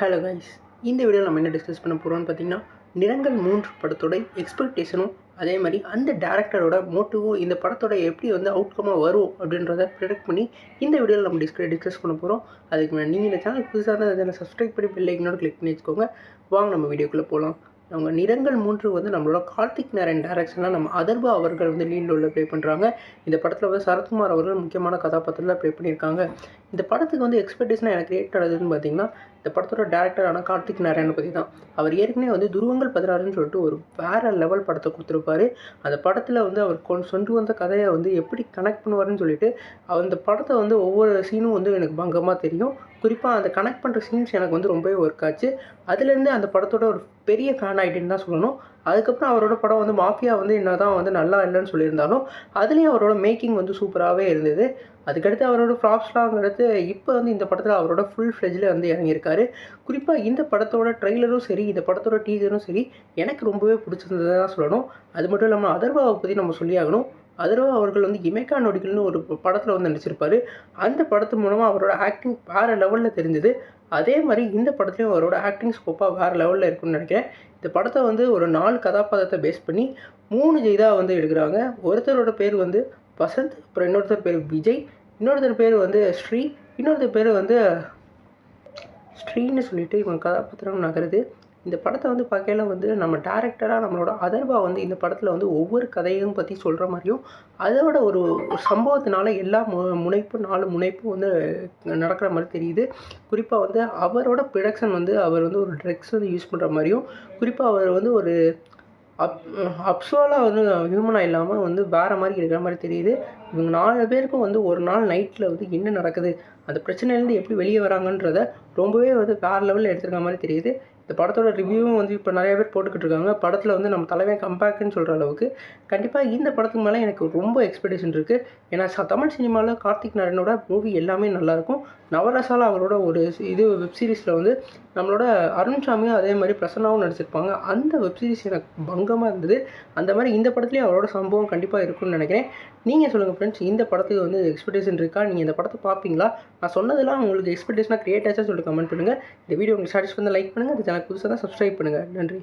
Hello guys, இந்த வீடியோவில் நம்ம என்ன டிஸ்கஸ் பண்ண போகிறோம்னு பார்த்தீங்கன்னா, நிறங்கள் 3 படத்தோட எக்ஸ்பெக்டேஷனும் அதே மாதிரி அந்த டேரக்டரோட மோட்டிவும் இந்த படத்தோட எப்படி வந்து அவுட்கமாக வரும் அப்படின்றத ப்ரெடிக்ட் பண்ணி இந்த வீடியோவில் நம்ம டிஸ்கஸ் பண்ண போகிறோம். அதுக்கு முன்னாடி நீங்கள் இந்த சேனல் புதுசாக இருந்தால் அதை சப்ஸ்கிரைப் பண்ணி பெல் ஐக்கனோட கிளிக் பண்ணி வச்சுக்கோங்க. வாங்க நம்ம வீடியோக்குள்ளே போகலாம். அவங்க நிறங்கள் 3 வந்து நம்மளோட கார்த்திக் நாராயண் டைரக்ஷனில் நம்ம அதர்வா அவர்கள் வந்து லீட் ரோலில் ப்ளே பண்ணுறாங்க. இந்த படத்தில் வந்து சரத்குமார் அவர்கள் முக்கியமான கதாபாத்திரத்தில் ப்ளே பண்ணியிருக்காங்க. இந்த படத்துக்கு வந்து எக்ஸ்பெக்டேஷனாக எனக்கு கிரியேட் ஆனதுன்னு பார்த்தீங்கன்னா, இந்த படத்தோட டேரக்டரான கார்த்திக் நாராயணை பற்றி தான். அவர் ஏற்கனவே வந்து துருவங்கள் 16ன்னு சொல்லிட்டு ஒரு வேறு லெவல் படத்தை கொடுத்துருப்பாரு. அந்த படத்தில் வந்து அவர் கொண்டு வந்த கதையை வந்து எப்படி கனெக்ட் பண்ணுவார்னு சொல்லிட்டு அந்த படத்தை வந்து ஒவ்வொரு சீனும் வந்து எனக்கு பங்கமாக தெரியும். குறிப்பாக அந்த கனெக்ட் பண்ணுற சீன்ஸ் எனக்கு வந்து ரொம்பவே ஒர்க் ஆச்சு. அதுலேருந்து அந்த படத்தோட ஒரு பெரிய ஃபேன் ஆகிட்டேன்னு தான் சொல்லணும். அதுக்கப்புறம் அவரோட படம் வந்து மாஃபியா வந்து என்ன தான் வந்து நல்லா இல்லைன்னு சொல்லியிருந்தாலும் அதுலேயும் அவரோட மேக்கிங் வந்து சூப்பராகவே இருந்தது. அதுக்கடுத்து அவரோட ஃப்ளாப்ஸ்லாம் அடுத்து இப்போ வந்து இந்த படத்தில் அவரோட ஃபுல் ஃப்ளெஜில் வந்து இறங்கியிருக்காரு. குறிப்பாக இந்த படத்தோட ட்ரெய்லரும் சரி, இந்த படத்தோட டீசரும் சரி, எனக்கு ரொம்பவே பிடிச்சிருந்தது தான் சொல்லணும். அது மட்டும் இல்லாமல் அதர்வாவை பற்றி நம்ம சொல்லி ஆகணும். அதர்வா அவர்கள் வந்து இமைக்கா நொடிகள்னு ஒரு படத்தில் வந்து நடிச்சிருப்பார். அந்த படத்து மூலமாக அவரோட ஆக்டிங் வேறு லெவலில் தெரிஞ்சது. அதே மாதிரி இந்த படத்துலையும் அவரோட ஆக்டிங் ஸ்கோப்பாக வேறு லெவலில் இருக்குன்னு நினைக்கிறேன். இந்த படத்தை வந்து ஒரு 4 கதாபாத்திரத்தை பேஸ் பண்ணி 3 இதாக வந்து எடுக்கிறாங்க. ஒருத்தரோட பேர் வந்து வசந்த், அப்புறம் இன்னொருத்தர் பேர் விஜய், இன்னொருத்தர் பேர் வந்து ஸ்ரீ, இன்னொருத்தர் பேர் வந்து ஸ்ரீன்னு சொல்லிட்டு இவங்க கதாபாத்திரம் நகருது. இந்த படத்தை வந்து பார்க்கையில வந்து நம்ம டேரக்டராக நம்மளோட அதர்வா வந்து இந்த படத்தில் வந்து ஒவ்வொரு கதையும் பற்றி சொல்கிற மாதிரியும் அதோட ஒரு சம்பவத்தினால எல்லா முனைப்பும் 4 முனைப்பும் வந்து நடக்கிற மாதிரி தெரியுது. குறிப்பாக வந்து அவரோட ப்ரொடக்ஷன் வந்து அவர் வந்து ஒரு ட்ரக்ஸ் வந்து யூஸ் பண்ணுற மாதிரியும், குறிப்பாக அவர் வந்து ஒரு அப்சோலாக வந்து ஹியூமனாக இல்லாமல் வந்து வேறு மாதிரி இருக்கிற மாதிரி தெரியுது. இவங்க 4 பேருக்கும் வந்து ஒரு நாள் நைட்டில் வந்து என்ன நடக்குது, அந்த பிரச்சனையிலேருந்து எப்படி வெளியே வராங்கன்றத ரொம்பவே வந்து வேறு லெவலில் எடுத்துருக்க மாதிரி தெரியுது. இந்த படத்தோட ரிவ்யூவும் வந்து இப்போ நிறைய பேர் போட்டுக்கிட்டு இருக்காங்க. படத்தில் வந்து நம்ம தலைவன் கம்பேக்குன்னு சொல்கிற அளவுக்கு கண்டிப்பாக இந்த படத்துக்கு மேலே எனக்கு ரொம்ப எக்ஸ்பெக்டேஷன் இருக்குது. ஏன்னா தமிழ் சினிமாவில் கார்த்திக் நாராயணோட மூவி எல்லாமே நல்லாயிருக்கும். நவரசால அவரோட ஒரு வெப் சீரிஸில் வந்து நம்மளோட அருண்சாமியும் அதே மாதிரி பிரசன்னாவும் நடிச்சிருப்பாங்க. அந்த வெப் சீரிஸ் எனக்கு பங்கமாக இருந்தது. அந்த மாதிரி இந்த படத்துலேயும் அவரோட சம்பவம் கண்டிப்பாக இருக்குன்னு நினைக்கிறேன். நீங்கள் சொல்லுங்கள் ஃப்ரெண்ட்ஸ், இந்த படத்துக்கு வந்து எக்ஸ்பெக்டேஷன் இருக்கா? நீங்கள் இந்த படத்தை பார்ப்பீங்களா? நான் சொன்னதெல்லாம் உங்களுக்கு எக்ஸ்பெக்டேஷனாக கிரியேட் ஆச்சா சொல்லிட்டு கமெண்ட் பண்ணுங்கள். இந்த வீடியோ உங்களுக்கு சாட்டிஸ்ஃபை பண்ணால் லைக் பண்ணுங்கள். இந்த சேனல் புதுசாக தான் சப்ஸ்கிரைப் பண்ணுங்கள். நன்றி.